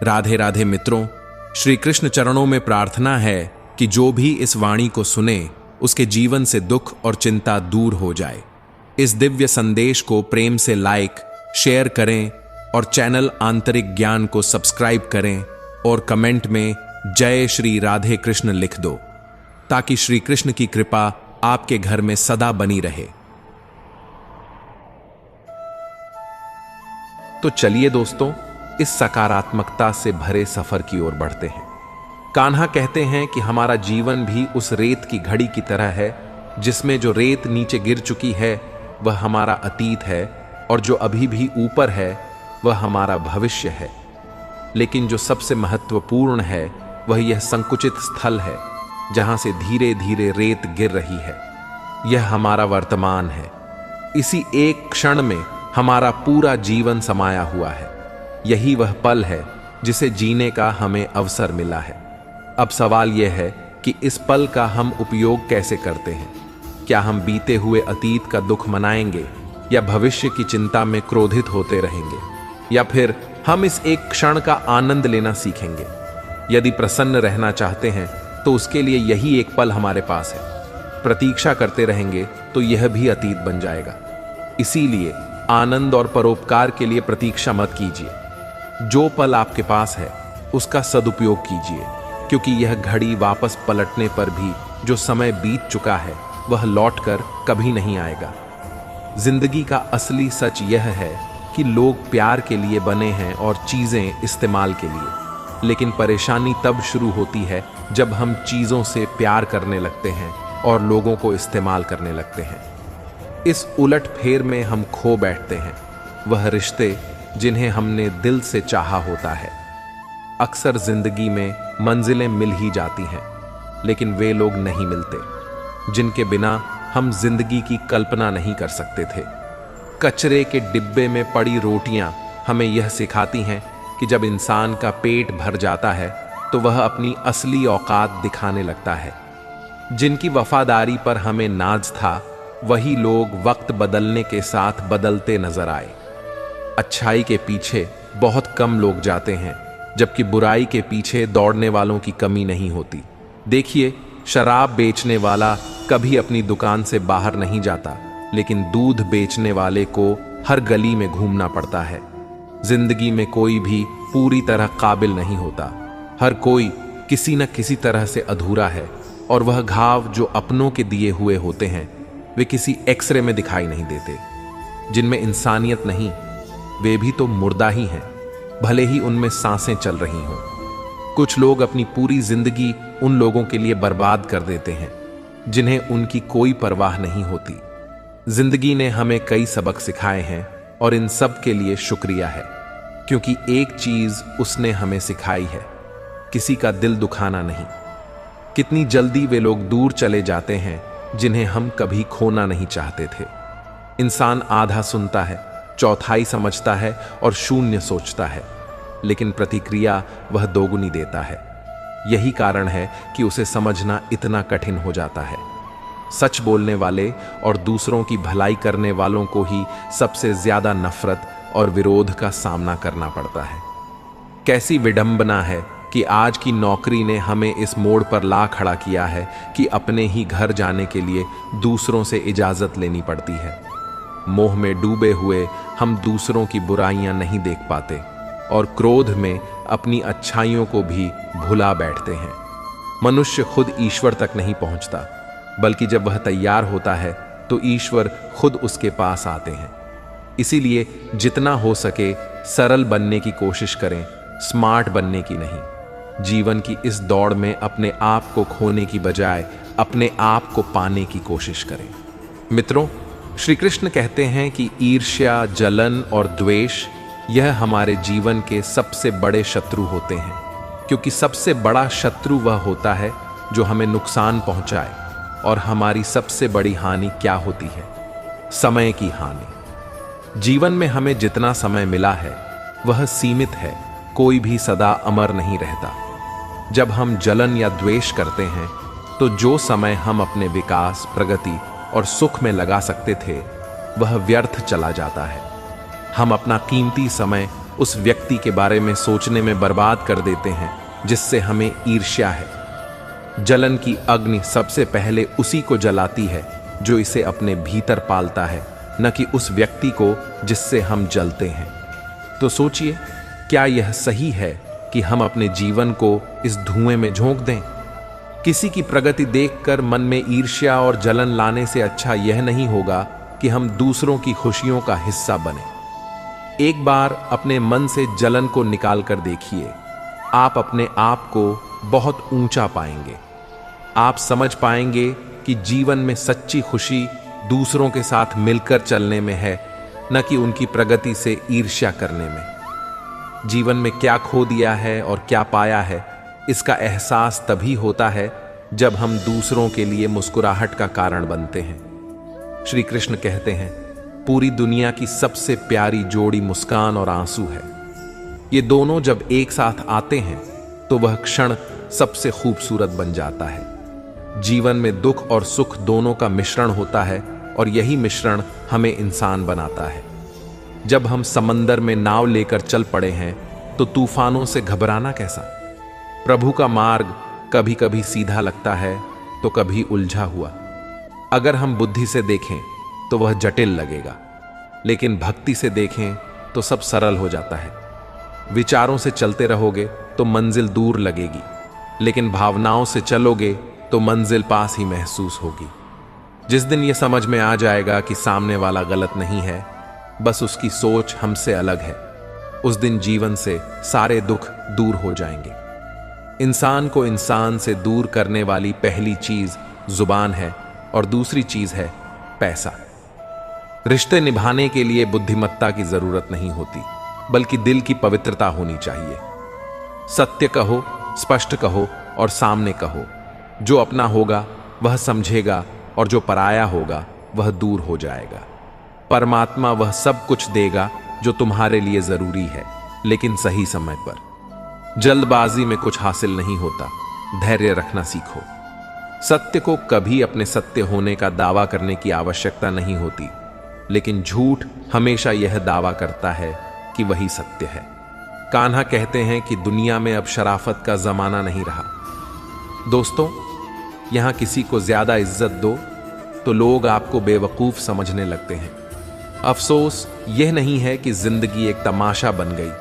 राधे राधे मित्रों, श्री कृष्ण चरणों में प्रार्थना है कि जो भी इस वाणी को सुने उसके जीवन से दुख और चिंता दूर हो जाए। इस दिव्य संदेश को प्रेम से लाइक, शेयर करें और चैनल आंतरिक ज्ञान को सब्सक्राइब करें और कमेंट में जय श्री राधे कृष्ण लिख दो, ताकि श्री कृष्ण की कृपा आपके घर में सदा बनी रहे। तो चलिए दोस्तों, इस सकारात्मकता से भरे सफर की ओर बढ़ते हैं। कान्हा कहते हैं कि हमारा जीवन भी उस रेत की घड़ी की तरह है, जिसमें जो रेत नीचे गिर चुकी है वह हमारा अतीत है और जो अभी भी ऊपर है वह हमारा भविष्य है। लेकिन जो सबसे महत्वपूर्ण है वह यह संकुचित स्थल है जहां से धीरे धीरे रेत गिर रही है। यह हमारा वर्तमान है। इसी एक क्षण में हमारा पूरा जीवन समाया हुआ है। यही वह पल है जिसे जीने का हमें अवसर मिला है। अब सवाल यह है कि इस पल का हम उपयोग कैसे करते हैं। क्या हम बीते हुए अतीत का दुख मनाएंगे या भविष्य की चिंता में क्रोधित होते रहेंगे, या फिर हम इस एक क्षण का आनंद लेना सीखेंगे। यदि प्रसन्न रहना चाहते हैं तो उसके लिए यही एक पल हमारे पास है। प्रतीक्षा करते रहेंगे तो यह भी अतीत बन जाएगा। इसीलिए आनंद और परोपकार के लिए प्रतीक्षा मत कीजिए। जो पल आपके पास है उसका सदुपयोग कीजिए, क्योंकि यह घड़ी वापस पलटने पर भी जो समय बीत चुका है वह लौटकर कभी नहीं आएगा। जिंदगी का असली सच यह है कि लोग प्यार के लिए बने हैं और चीजें इस्तेमाल के लिए। लेकिन परेशानी तब शुरू होती है जब हम चीजों से प्यार करने लगते हैं और लोगों को इस्तेमाल करने लगते हैं। इस उलट फेर में हम खो बैठते हैं वह रिश्ते जिन्हें हमने दिल से चाहा होता है। अक्सर जिंदगी में मंजिलें मिल ही जाती हैं, लेकिन वे लोग नहीं मिलते जिनके बिना हम जिंदगी की कल्पना नहीं कर सकते थे। कचरे के डिब्बे में पड़ी रोटियां हमें यह सिखाती हैं कि जब इंसान का पेट भर जाता है तो वह अपनी असली औकात दिखाने लगता है। जिनकी वफादारी पर हमें नाज था वही लोग वक्त बदलने के साथ बदलते नजर आए। अच्छाई के पीछे बहुत कम लोग जाते हैं, जबकि बुराई के पीछे दौड़ने वालों की कमी नहीं होती। देखिए, शराब बेचने वाला कभी अपनी दुकान से बाहर नहीं जाता, लेकिन दूध बेचने वाले को हर गली में घूमना पड़ता है। जिंदगी में कोई भी पूरी तरह काबिल नहीं होता। हर कोई किसी न किसी तरह से अधूरा है, और वह घाव जो अपनों के दिए हुए होते हैं वे किसी एक्सरे में दिखाई नहीं देते। जिनमें इंसानियत नहीं, वे भी तो मुर्दा ही हैं, भले ही उनमें सांसें चल रही हों। कुछ लोग अपनी पूरी जिंदगी उन लोगों के लिए बर्बाद कर देते हैं जिन्हें उनकी कोई परवाह नहीं होती। जिंदगी ने हमें कई सबक सिखाए हैं और इन सब के लिए शुक्रिया है, क्योंकि एक चीज उसने हमें सिखाई है, किसी का दिल दुखाना नहीं। कितनी जल्दी वे लोग दूर चले जाते हैं जिन्हें हम कभी खोना नहीं चाहते थे। इंसान आधा सुनता है, चौथाई समझता है और शून्य सोचता है, लेकिन प्रतिक्रिया वह दोगुनी देता है। यही कारण है कि उसे समझना इतना कठिन हो जाता है। सच बोलने वाले और दूसरों की भलाई करने वालों को ही सबसे ज्यादा नफरत और विरोध का सामना करना पड़ता है। कैसी विडंबना है कि आज की नौकरी ने हमें इस मोड़ पर ला खड़ा किया है कि अपने ही घर जाने के लिए दूसरों से इजाजत लेनी पड़ती है। मोह में डूबे हुए हम दूसरों की बुराइयां नहीं देख पाते और क्रोध में अपनी अच्छाइयों को भी भुला बैठते हैं। मनुष्य खुद ईश्वर तक नहीं पहुंचता, बल्कि जब वह तैयार होता है तो ईश्वर खुद उसके पास आते हैं। इसीलिए जितना हो सके सरल बनने की कोशिश करें, स्मार्ट बनने की नहीं। जीवन की इस दौड़ में अपने आप को खोने की बजाय अपने आप को पाने की कोशिश करें। मित्रों, श्री कृष्ण कहते हैं कि ईर्ष्या, जलन और द्वेष यह हमारे जीवन के सबसे बड़े शत्रु होते हैं, क्योंकि सबसे बड़ा शत्रु वह होता है जो हमें नुकसान पहुंचाए। और हमारी सबसे बड़ी हानि क्या होती है? समय की हानि। जीवन में हमें जितना समय मिला है वह सीमित है, कोई भी सदा अमर नहीं रहता। जब हम जलन या द्वेष करते हैं तो जो समय हम अपने विकास, प्रगति और सुख में लगा सकते थे वह व्यर्थ चला जाता है। हम अपना कीमती समय उस व्यक्ति के बारे में सोचने में बर्बाद कर देते हैं जिससे हमें ईर्ष्या है। जलन की अग्नि सबसे पहले उसी को जलाती है जो इसे अपने भीतर पालता है, न कि उस व्यक्ति को जिससे हम जलते हैं। तो सोचिए, क्या यह सही है कि हम अपने जीवन को इस धुएं में झोंक दें? किसी की प्रगति देखकर मन में ईर्ष्या और जलन लाने से अच्छा यह नहीं होगा कि हम दूसरों की खुशियों का हिस्सा बने। एक बार अपने मन से जलन को निकाल कर देखिए, आप अपने आप को बहुत ऊंचा पाएंगे। आप समझ पाएंगे कि जीवन में सच्ची खुशी दूसरों के साथ मिलकर चलने में है, न कि उनकी प्रगति से ईर्ष्या करने में। जीवन में क्या खो दिया है और क्या पाया है, इसका एहसास तभी होता है जब हम दूसरों के लिए मुस्कुराहट का कारण बनते हैं। श्री कृष्ण कहते हैं, पूरी दुनिया की सबसे प्यारी जोड़ी मुस्कान और आंसू है। ये दोनों जब एक साथ आते हैं तो वह क्षण सबसे खूबसूरत बन जाता है। जीवन में दुख और सुख दोनों का मिश्रण होता है और यही मिश्रण हमें इंसान बनाता है। जब हम समंदर में नाव लेकर चल पड़े हैं तो तूफानों से घबराना कैसा? प्रभु का मार्ग कभी कभी सीधा लगता है तो कभी उलझा हुआ। अगर हम बुद्धि से देखें तो वह जटिल लगेगा, लेकिन भक्ति से देखें तो सब सरल हो जाता है। विचारों से चलते रहोगे तो मंजिल दूर लगेगी, लेकिन भावनाओं से चलोगे तो मंजिल पास ही महसूस होगी। जिस दिन यह समझ में आ जाएगा कि सामने वाला गलत नहीं है, बस उसकी सोच हमसे अलग है, उस दिन जीवन से सारे दुख दूर हो जाएंगे। इंसान को इंसान से दूर करने वाली पहली चीज जुबान है और दूसरी चीज है पैसा। रिश्ते निभाने के लिए बुद्धिमत्ता की जरूरत नहीं होती, बल्कि दिल की पवित्रता होनी चाहिए। सत्य कहो, स्पष्ट कहो और सामने कहो। जो अपना होगा वह समझेगा और जो पराया होगा वह दूर हो जाएगा। परमात्मा वह सब कुछ देगा जो तुम्हारे लिए जरूरी है, लेकिन सही समय पर। जल्दबाजी में कुछ हासिल नहीं होता, धैर्य रखना सीखो। सत्य को कभी अपने सत्य होने का दावा करने की आवश्यकता नहीं होती, लेकिन झूठ हमेशा यह दावा करता है कि वही सत्य है। कान्हा कहते हैं कि दुनिया में अब शराफत का जमाना नहीं रहा। दोस्तों, यहां किसी को ज्यादा इज्जत दो तो लोग आपको बेवकूफ समझने लगते हैं। अफसोस यह नहीं है कि जिंदगी एक तमाशा बन गई,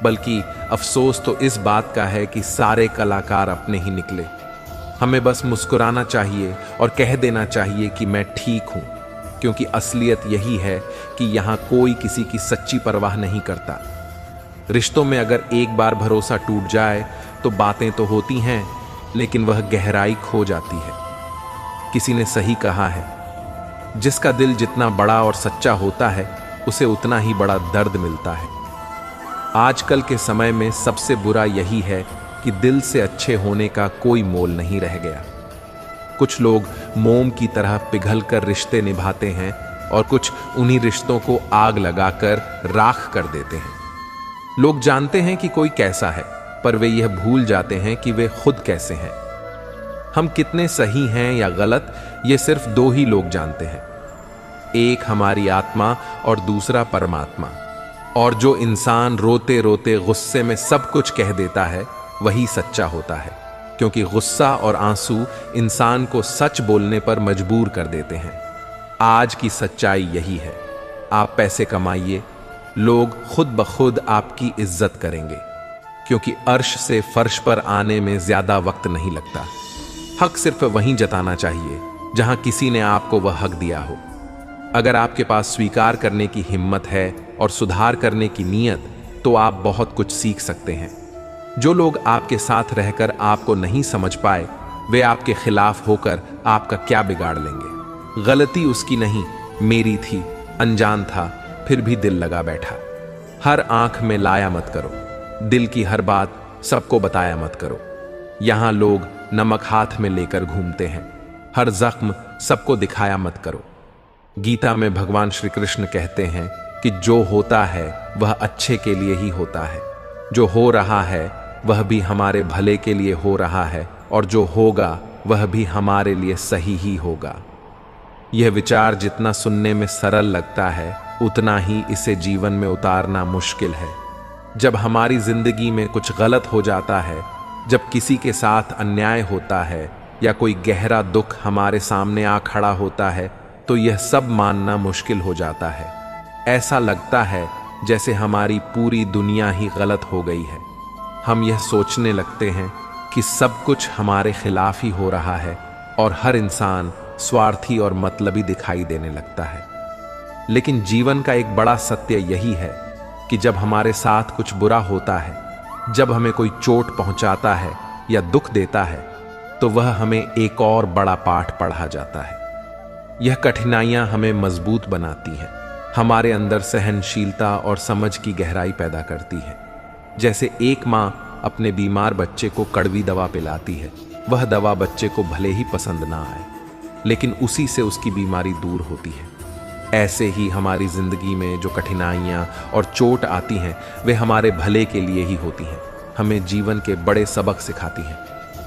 बल्कि अफसोस तो इस बात का है कि सारे कलाकार अपने ही निकले। हमें बस मुस्कुराना चाहिए और कह देना चाहिए कि मैं ठीक हूं, क्योंकि असलियत यही है कि यहां कोई किसी की सच्ची परवाह नहीं करता। रिश्तों में अगर एक बार भरोसा टूट जाए तो बातें तो होती हैं, लेकिन वह गहराई खो जाती है। किसी ने सही कहा है, जिसका दिल जितना बड़ा और सच्चा होता है उसे उतना ही बड़ा दर्द मिलता है। आजकल के समय में सबसे बुरा यही है कि दिल से अच्छे होने का कोई मोल नहीं रह गया। कुछ लोग मोम की तरह पिघलकर रिश्ते निभाते हैं और कुछ उन्हीं रिश्तों को आग लगाकर राख कर देते हैं। लोग जानते हैं कि कोई कैसा है, पर वे यह भूल जाते हैं कि वे खुद कैसे हैं। हम कितने सही हैं या गलत, ये सिर्फ दो ही लोग जानते हैं, एक हमारी आत्मा और दूसरा परमात्मा। और जो इंसान रोते रोते गुस्से में सब कुछ कह देता है वही सच्चा होता है, क्योंकि गुस्सा और आंसू इंसान को सच बोलने पर मजबूर कर देते हैं। आज की सच्चाई यही है, आप पैसे कमाइए, लोग खुद ब खुद आपकी इज्जत करेंगे, क्योंकि अर्श से फर्श पर आने में ज्यादा वक्त नहीं लगता। हक सिर्फ वहीं जताना चाहिए जहां किसी ने आपको वह हक दिया हो। अगर आपके पास स्वीकार करने की हिम्मत है और सुधार करने की नीयत, तो आप बहुत कुछ सीख सकते हैं। जो लोग आपके साथ रहकर आपको नहीं समझ पाए, वे आपके खिलाफ होकर आपका क्या बिगाड़ लेंगे। गलती उसकी नहीं, मेरी थी, अनजान था, फिर भी दिल लगा बैठा। हर आंख में लाया मत करो, दिल की हर बात सबको बताया मत करो। यहां लोग नमक हाथ में लेकर घूमते हैं, हर जख्म सबको दिखाया मत करो। गीता में भगवान श्री कृष्ण कहते हैं कि जो होता है वह अच्छे के लिए ही होता है, जो हो रहा है वह भी हमारे भले के लिए हो रहा है, और जो होगा वह भी हमारे लिए सही ही होगा। यह विचार जितना सुनने में सरल लगता है, उतना ही इसे जीवन में उतारना मुश्किल है। जब हमारी जिंदगी में कुछ गलत हो जाता है, जब किसी के साथ अन्याय होता है या कोई गहरा दुख हमारे सामने आ खड़ा होता है, तो यह सब मानना मुश्किल हो जाता है। ऐसा लगता है जैसे हमारी पूरी दुनिया ही गलत हो गई है। हम यह सोचने लगते हैं कि सब कुछ हमारे खिलाफ ही हो रहा है और हर इंसान स्वार्थी और मतलबी दिखाई देने लगता है। लेकिन जीवन का एक बड़ा सत्य यही है कि जब हमारे साथ कुछ बुरा होता है, जब हमें कोई चोट पहुंचाता है या दुख देता है, तो वह हमें एक और बड़ा पाठ पढ़ा जाता है। यह कठिनाइयां हमें मजबूत बनाती हैं, हमारे अंदर सहनशीलता और समझ की गहराई पैदा करती है। जैसे एक माँ अपने बीमार बच्चे को कड़वी दवा पिलाती है, वह दवा बच्चे को भले ही पसंद ना आए, लेकिन उसी से उसकी बीमारी दूर होती है। ऐसे ही हमारी जिंदगी में जो कठिनाइयाँ और चोट आती हैं, वे हमारे भले के लिए ही होती हैं, हमें जीवन के बड़े सबक सिखाती हैं।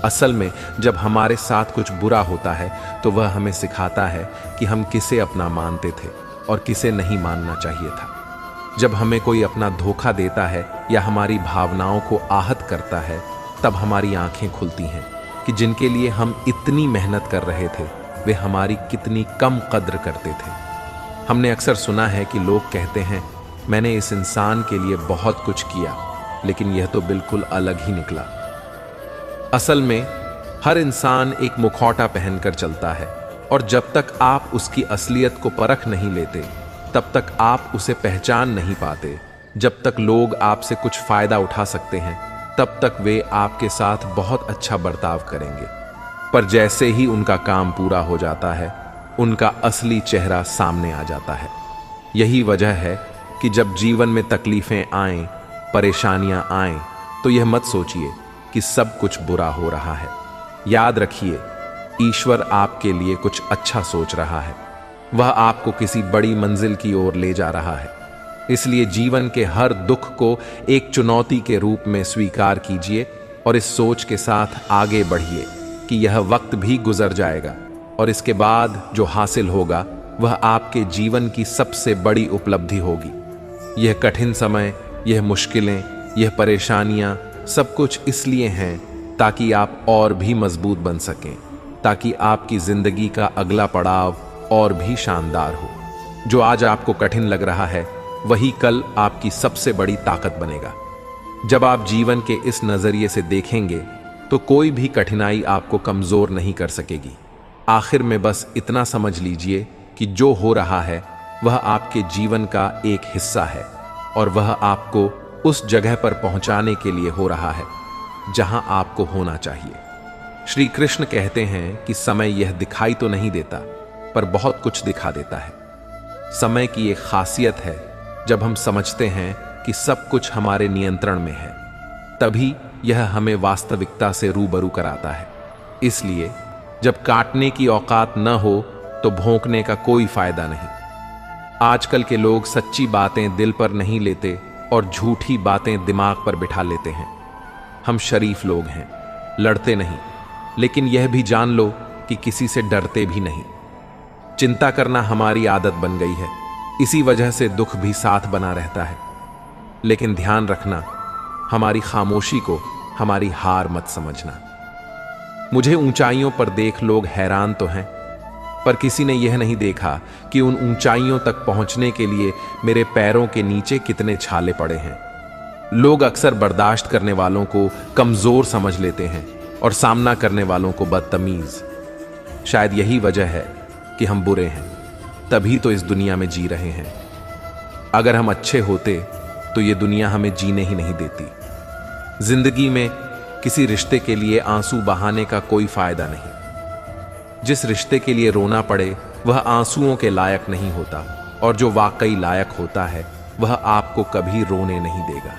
असल में जब हमारे साथ कुछ बुरा होता है, तो वह हमें सिखाता है कि हम किसे अपना मानते थे और किसे नहीं मानना चाहिए था। जब हमें कोई अपना धोखा देता है या हमारी भावनाओं को आहत करता है, तब हमारी आंखें खुलती हैं कि जिनके लिए हम इतनी मेहनत कर रहे थे, वे हमारी कितनी कम कद्र करते थे। हमने अक्सर सुना है कि लोग कहते हैं, मैंने इस इंसान के लिए बहुत कुछ किया, लेकिन यह तो बिल्कुल अलग ही निकला। असल में हर इंसान एक मुखौटा पहनकर चलता है, और जब तक आप उसकी असलियत को परख नहीं लेते, तब तक आप उसे पहचान नहीं पाते। जब तक लोग आपसे कुछ फायदा उठा सकते हैं, तब तक वे आपके साथ बहुत अच्छा बर्ताव करेंगे, पर जैसे ही उनका काम पूरा हो जाता है, उनका असली चेहरा सामने आ जाता है। यही वजह है कि जब जीवन में तकलीफें आएं, परेशानियां आएं, तो यह मत सोचिए कि सब कुछ बुरा हो रहा है। याद रखिए, ईश्वर आपके लिए कुछ अच्छा सोच रहा है। वह आपको किसी बड़ी मंजिल की ओर ले जा रहा है। इसलिए जीवन के हर दुख को एक चुनौती के रूप में स्वीकार कीजिए और इस सोच के साथ आगे बढ़िए कि यह वक्त भी गुजर जाएगा और इसके बाद जो हासिल होगा वह आपके जीवन की सबसे बड़ी उपलब्धि होगी। यह कठिन समय, यह मुश्किलें, यह परेशानियां सब कुछ इसलिए हैं ताकि आप और भी मजबूत बन सकें, ताकि आपकी जिंदगी का अगला पड़ाव और भी शानदार हो। जो आज आपको कठिन लग रहा है, वही कल आपकी सबसे बड़ी ताकत बनेगा। जब आप जीवन के इस नजरिए से देखेंगे, तो कोई भी कठिनाई आपको कमजोर नहीं कर सकेगी। आखिर में बस इतना समझ लीजिए कि जो हो रहा है वह आपके जीवन का एक हिस्सा है और वह आपको उस जगह पर पहुंचाने के लिए हो रहा है जहां आपको होना चाहिए। श्री कृष्ण कहते हैं कि समय यह दिखाई तो नहीं देता, पर बहुत कुछ दिखा देता है। समय की एक खासियत है, जब हम समझते हैं कि सब कुछ हमारे नियंत्रण में है, तभी यह हमें वास्तविकता से रूबरू कराता है। इसलिए जब काटने की औकात न हो, तो भौंकने का कोई फायदा नहीं। आजकल के लोग सच्ची बातें दिल पर नहीं लेते और झूठी बातें दिमाग पर बिठा लेते हैं। हम शरीफ लोग हैं, लड़ते नहीं, लेकिन यह भी जान लो कि किसी से डरते भी नहीं। चिंता करना हमारी आदत बन गई है, इसी वजह से दुख भी साथ बना रहता है। लेकिन ध्यान रखना, हमारी खामोशी को हमारी हार मत समझना। मुझे ऊंचाइयों पर देख लोग हैरान तो हैं, पर किसी ने यह नहीं देखा कि उन ऊंचाइयों तक पहुंचने के लिए मेरे पैरों के नीचे कितने छाले पड़े हैं। लोग अक्सर बर्दाश्त करने वालों को कमजोर समझ लेते हैं और सामना करने वालों को बदतमीज। शायद यही वजह है कि हम बुरे हैं, तभी तो इस दुनिया में जी रहे हैं। अगर हम अच्छे होते तो ये दुनिया हमें जीने ही नहीं देती। जिंदगी में किसी रिश्ते के लिए आंसू बहाने का कोई फायदा नहीं। जिस रिश्ते के लिए रोना पड़े वह आंसुओं के लायक नहीं होता, और जो वाकई लायक होता है वह आपको कभी रोने नहीं देगा।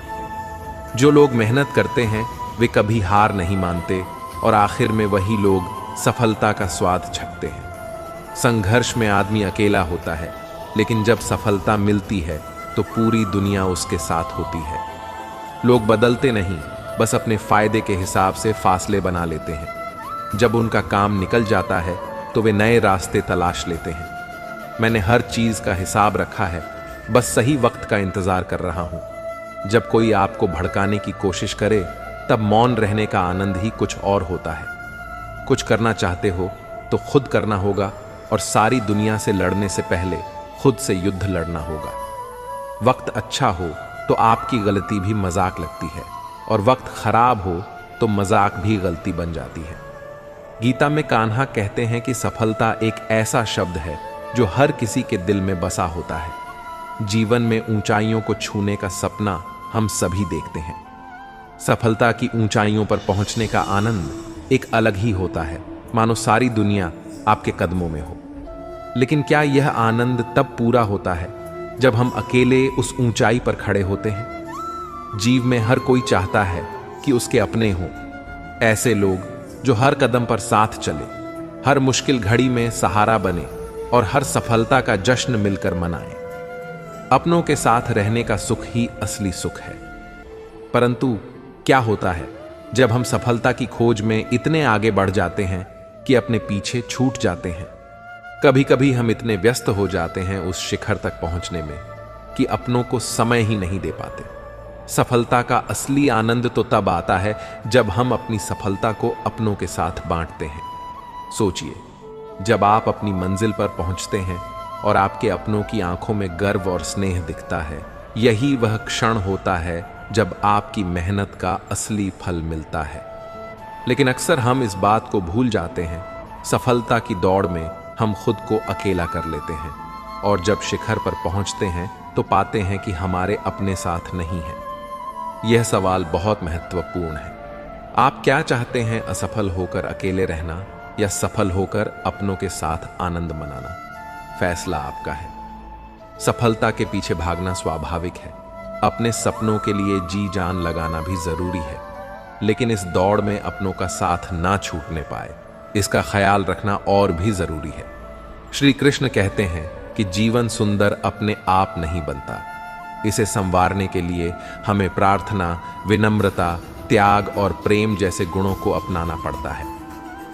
जो लोग मेहनत करते हैं वे कभी हार नहीं मानते, और आखिर में वही लोग सफलता का स्वाद चखते हैं। संघर्ष में आदमी अकेला होता है, लेकिन जब सफलता मिलती है तो पूरी दुनिया उसके साथ होती है। लोग बदलते नहीं, बस अपने फायदे के हिसाब से फासले बना लेते हैं। जब उनका काम निकल जाता है तो वे नए रास्ते तलाश लेते हैं। मैंने हर चीज का हिसाब रखा है, बस सही वक्त का इंतजार कर रहा हूं। जब कोई आपको भड़काने की कोशिश करे तब मौन रहने का आनंद ही कुछ और होता है। कुछ करना चाहते हो तो खुद करना होगा और सारी दुनिया से लड़ने से पहले खुद से युद्ध लड़ना होगा। वक्त अच्छा हो तो आपकी गलती भी मजाक लगती है और वक्त खराब हो तो मजाक भी गलती बन जाती है। गीता में कान्हा कहते हैं कि सफलता एक ऐसा शब्द है जो हर किसी के दिल में बसा होता है। जीवन में ऊंचाइयों को छूने का सपना हम सभी देखते हैं। सफलता की ऊंचाइयों पर पहुंचने का आनंद एक अलग ही होता है, मानो सारी दुनिया आपके कदमों में हो। लेकिन क्या यह आनंद तब पूरा होता है जब हम अकेले उस ऊंचाई पर खड़े होते हैं? जीव में हर कोई चाहता है कि उसके अपने हों, ऐसे लोग जो हर कदम पर साथ चले, हर मुश्किल घड़ी में सहारा बने और हर सफलता का जश्न मिलकर मनाएं। अपनों के साथ रहने का सुख ही असली सुख है। परंतु क्या होता है जब हम सफलता की खोज में इतने आगे बढ़ जाते हैं कि अपने पीछे छूट जाते हैं? कभी कभी हम इतने व्यस्त हो जाते हैं उस शिखर तक पहुंचने में कि अपनों को समय ही नहीं दे पाते। सफलता का असली आनंद तो तब आता है जब हम अपनी सफलता को अपनों के साथ बांटते हैं। सोचिए, जब आप अपनी मंजिल पर पहुंचते हैं और आपके अपनों की आंखों में गर्व और स्नेह दिखता है, यही वह क्षण होता है जब आपकी मेहनत का असली फल मिलता है। लेकिन अक्सर हम इस बात को भूल जाते हैं। सफलता की दौड़ में हम खुद को अकेला कर लेते हैं और जब शिखर पर पहुंचते हैं तो पाते हैं कि हमारे अपने साथ नहीं हैं। यह सवाल बहुत महत्वपूर्ण है। आप क्या चाहते हैं, असफल होकर अकेले रहना या सफल होकर अपनों के साथ आनंद मनाना? फैसला आपका है। सफलता के पीछे भागना स्वाभाविक है, अपने सपनों के लिए जी जान लगाना भी जरूरी है, लेकिन इस दौड़ में अपनों का साथ ना छूटने पाए, इसका ख्याल रखना और भी जरूरी है। श्री कृष्ण कहते हैं कि जीवन सुंदर अपने आप नहीं बनता, इसे संवारने के लिए हमें प्रार्थना, विनम्रता, त्याग और प्रेम जैसे गुणों को अपनाना पड़ता है।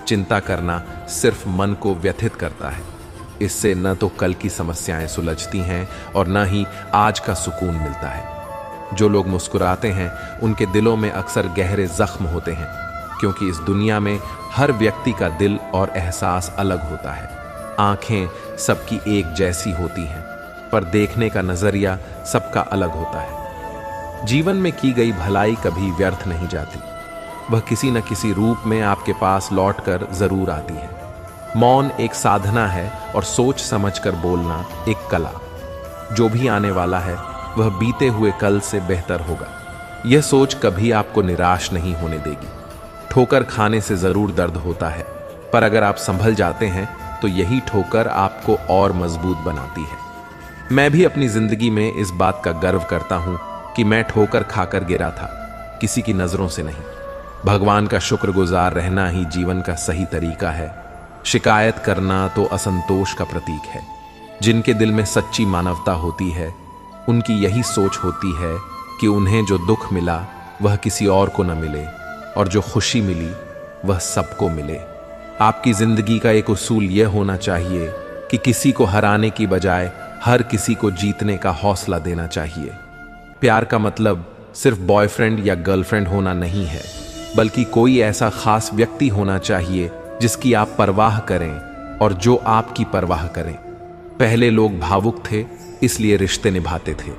चिंता करना सिर्फ मन को व्यथित करता है। इससे न तो कल की समस्याएं सुलझती हैं और न ही आज का सुकून मिलता है। जो लोग मुस्कुराते हैं उनके दिलों में अक्सर गहरे जख्म होते हैं, क्योंकि इस दुनिया में हर व्यक्ति का दिल और एहसास अलग होता है। आंखें सबकी एक जैसी होती हैं, पर देखने का नजरिया सबका अलग होता है। जीवन में की गई भलाई कभी व्यर्थ नहीं जाती, वह किसी न किसी रूप में आपके पास लौटकर जरूर आती है। मौन एक साधना है और सोच समझकर बोलना एक कला। जो भी आने वाला है वह बीते हुए कल से बेहतर होगा। यह सोच कभी आपको निराश नहीं होने देगी। ठोकर खाने से जरूर दर्द होता है, पर अगर आप संभल जाते हैं तो यही ठोकर आपको और मजबूत बनाती है। मैं भी अपनी जिंदगी में इस बात का गर्व करता हूं कि मैं ठोकर खाकर गिरा था, किसी की नजरों से नहीं। भगवान का शुक्रगुजार रहना ही जीवन का सही तरीका है। शिकायत करना तो असंतोष का प्रतीक है। जिनके दिल में सच्ची मानवता होती है, उनकी यही सोच होती है कि उन्हें जो दुख मिला वह किसी और को न मिले और जो खुशी मिली वह सबको मिले। आपकी जिंदगी का एक उसूल यह होना चाहिए कि किसी को हराने की बजाय हर किसी को जीतने का हौसला देना चाहिए। प्यार का मतलब सिर्फ बॉयफ्रेंड या गर्लफ्रेंड होना नहीं है, बल्कि कोई ऐसा खास व्यक्ति होना चाहिए जिसकी आप परवाह करें और जो आपकी परवाह करें। पहले लोग भावुक थे इसलिए रिश्ते निभाते थे,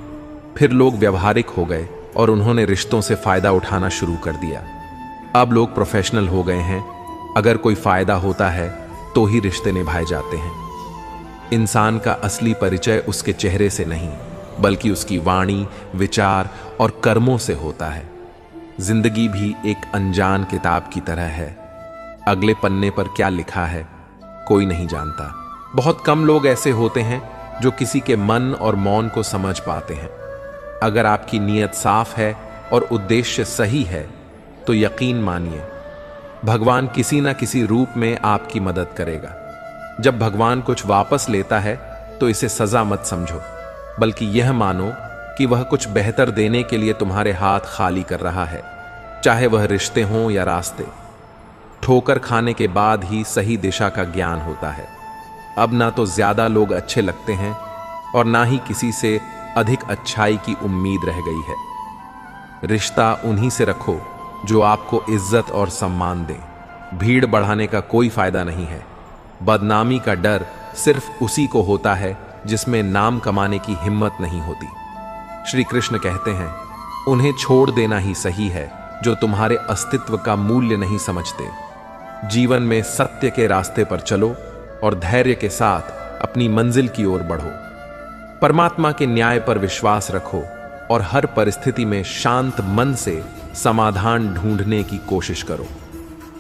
फिर लोग व्यवहारिक हो गए और उन्होंने रिश्तों से फायदा उठाना शुरू कर दिया। अब लोग प्रोफेशनल हो गए हैं, अगर कोई फायदा होता है तो ही रिश्ते निभाए जाते हैं। इंसान का असली परिचय उसके चेहरे से नहीं, बल्कि उसकी वाणी, विचार और कर्मों से होता है। जिंदगी भी एक अनजान किताब की तरह है। अगले पन्ने पर क्या लिखा है कोई नहीं जानता। बहुत कम लोग ऐसे होते हैं जो किसी के मन और मौन को समझ पाते हैं। अगर आपकी नीयत साफ है और उद्देश्य सही है तो यकीन मानिए भगवान किसी ना किसी रूप में आपकी मदद करेगा। जब भगवान कुछ वापस लेता है तो इसे सजा मत समझो, बल्कि यह मानो कि वह कुछ बेहतर देने के लिए तुम्हारे हाथ खाली कर रहा है, चाहे वह रिश्ते हों या रास्ते। ठोकर खाने के बाद ही सही दिशा का ज्ञान होता है। अब ना तो ज्यादा लोग अच्छे लगते हैं और ना ही किसी से अधिक अच्छाई की उम्मीद रह गई है। रिश्ता उन्हीं से रखो जो आपको इज्जत और सम्मान दें। भीड़ बढ़ाने का कोई फायदा नहीं है। बदनामी का डर सिर्फ उसी को होता है जिसमें नाम कमाने की हिम्मत नहीं होती। श्री कृष्ण कहते हैं, उन्हें छोड़ देना ही सही है जो तुम्हारे अस्तित्व का मूल्य नहीं समझते। जीवन में सत्य के रास्ते पर चलो और धैर्य के साथ अपनी मंजिल की ओर बढ़ो। परमात्मा के न्याय पर विश्वास रखो और हर परिस्थिति में शांत मन से समाधान ढूंढने की कोशिश करो।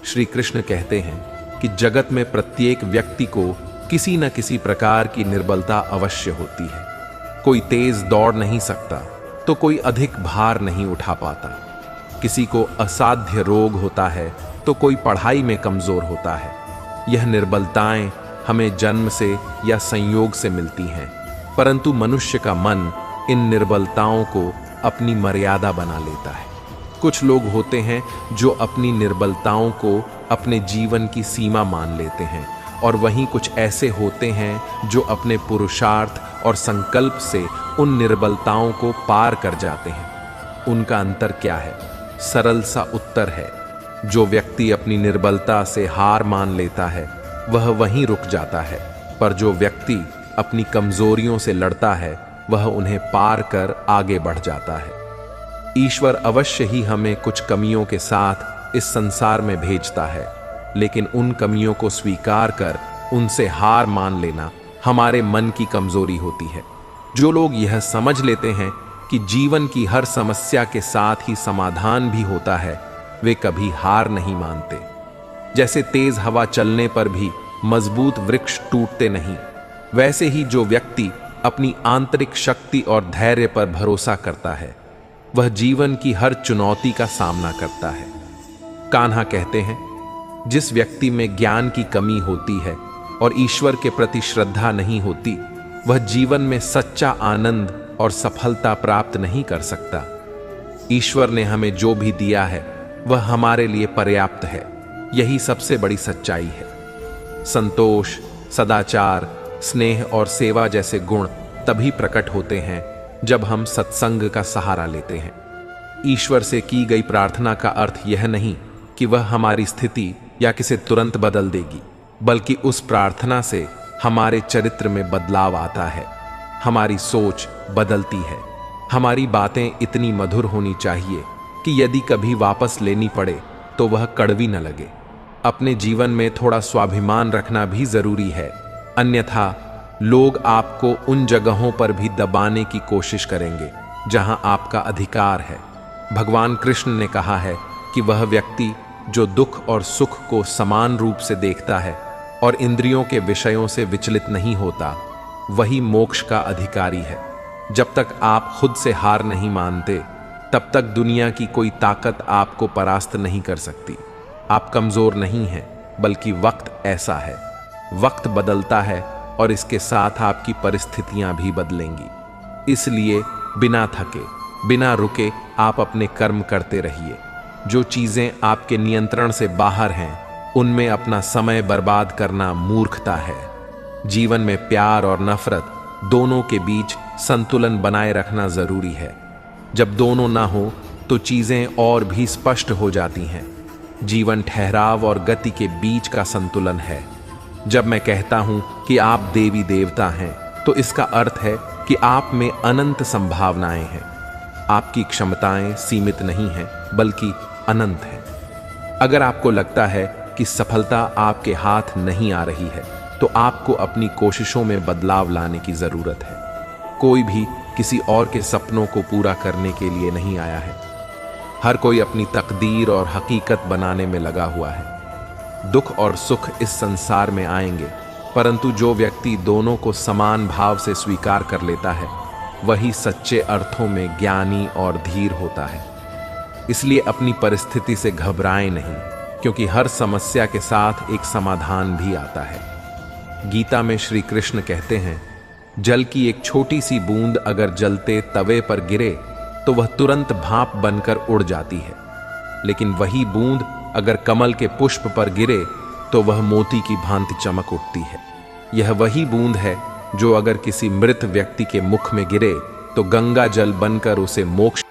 श्री कृष्ण कहते हैं कि जगत में प्रत्येक व्यक्ति को किसी न किसी प्रकार की निर्बलता अवश्य होती है। कोई तेज दौड़ नहीं सकता तो कोई अधिक भार नहीं उठा पाता। किसी को असाध्य रोग होता है तो कोई पढ़ाई में कमजोर होता है। यह निर्बलताएं हमें जन्म से या संयोग से मिलती हैं, परंतु मनुष्य का मन इन निर्बलताओं को अपनी मर्यादा बना लेता है। कुछ लोग होते हैं जो अपनी निर्बलताओं को अपने जीवन की सीमा मान लेते हैं, और वहीं कुछ ऐसे होते हैं जो अपने पुरुषार्थ और संकल्प से उन निर्बलताओं को पार कर जाते हैं। उनका अंतर क्या है? सरल सा उत्तर है, जो व्यक्ति अपनी निर्बलता से हार मान लेता है वह वहीं रुक जाता है, पर जो व्यक्ति अपनी कमजोरियों से लड़ता है वह उन्हें पार कर आगे बढ़ जाता है। ईश्वर अवश्य ही हमें कुछ कमियों के साथ इस संसार में भेजता है, लेकिन उन कमियों को स्वीकार कर उनसे हार मान लेना हमारे मन की कमजोरी होती है। जो लोग यह समझ लेते हैं कि जीवन की हर समस्या के साथ ही समाधान भी होता है, वे कभी हार नहीं मानते। जैसे तेज हवा चलने पर भी मजबूत वृक्ष टूटते नहीं, वैसे ही जो व्यक्ति अपनी आंतरिक शक्ति और धैर्य पर भरोसा करता है वह जीवन की हर चुनौती का सामना करता है। कान्हा कहते हैं, जिस व्यक्ति में ज्ञान की कमी होती है और ईश्वर के प्रति श्रद्धा नहीं होती, वह जीवन में सच्चा आनंद और सफलता प्राप्त नहीं कर सकता। ईश्वर ने हमें जो भी दिया है वह हमारे लिए पर्याप्त है, यही सबसे बड़ी सच्चाई है। संतोष, सदाचार, स्नेह और सेवा जैसे गुण तभी प्रकट होते हैं जब हम सत्संग का सहारा लेते हैं। ईश्वर से की गई प्रार्थना का अर्थ यह नहीं कि वह हमारी स्थिति या किसे तुरंत बदल देगी, बल्कि उस प्रार्थना से हमारे चरित्र में बदलाव आता है, हमारी सोच बदलती है। हमारी बातें इतनी मधुर होनी चाहिए कि यदि कभी वापस लेनी पड़े तो वह कड़वी न लगे। अपने जीवन में थोड़ा स्वाभिमान रखना भी जरूरी है, अन्यथा लोग आपको उन जगहों पर भी दबाने की कोशिश करेंगे जहां आपका अधिकार है। भगवान कृष्ण ने कहा है कि वह व्यक्ति जो दुख और सुख को समान रूप से देखता है और इंद्रियों के विषयों से विचलित नहीं होता, वही मोक्ष का अधिकारी है। जब तक आप खुद से हार नहीं मानते, तब तक दुनिया की कोई ताकत आपको परास्त नहीं कर सकती। आप कमजोर नहीं हैं, बल्कि वक्त ऐसा है। वक्त बदलता है और इसके साथ आपकी परिस्थितियां भी बदलेंगी। इसलिए बिना थके, बिना रुके आप अपने कर्म करते रहिए। जो चीजें आपके नियंत्रण से बाहर हैं, उनमें अपना समय बर्बाद करना मूर्खता है। जीवन में प्यार और नफरत दोनों के बीच संतुलन बनाए रखना जरूरी है। जब दोनों ना हो तो चीजें और भी स्पष्ट हो जाती हैं। जीवन ठहराव और गति के बीच का संतुलन है। जब मैं कहता हूं कि आप देवी देवता हैं, तो इसका अर्थ है कि आप में अनंत संभावनाएं हैं। आपकी क्षमताएं सीमित नहीं हैं, बल्कि अनंत हैं। अगर आपको लगता है कि सफलता आपके हाथ नहीं आ रही है, तो आपको अपनी कोशिशों में बदलाव लाने की जरूरत है। कोई भी किसी और के सपनों को पूरा करने के लिए नहीं आया है। हर कोई अपनी तकदीर और हकीकत बनाने में लगा हुआ है। दुख और सुख इस संसार में आएंगे, परंतु जो व्यक्ति दोनों को समान भाव से स्वीकार कर लेता है, वही सच्चे अर्थों में ज्ञानी और धीर होता है। इसलिए अपनी परिस्थिति से घबराएं नहीं, क्योंकि हर समस्या के साथ एक समाधान भी आता है। गीता में श्री कृष्ण कहते हैं, जल की एक छोटी सी बूंद अगर जलते तवे पर गिरे तो वह तुरंत भाप बनकर उड़ जाती है, लेकिन वही बूंद अगर कमल के पुष्प पर गिरे तो वह मोती की भांति चमक उठती है। यह वही बूंद है जो अगर किसी मृत व्यक्ति के मुख में गिरे तो गंगा जल बनकर उसे मोक्ष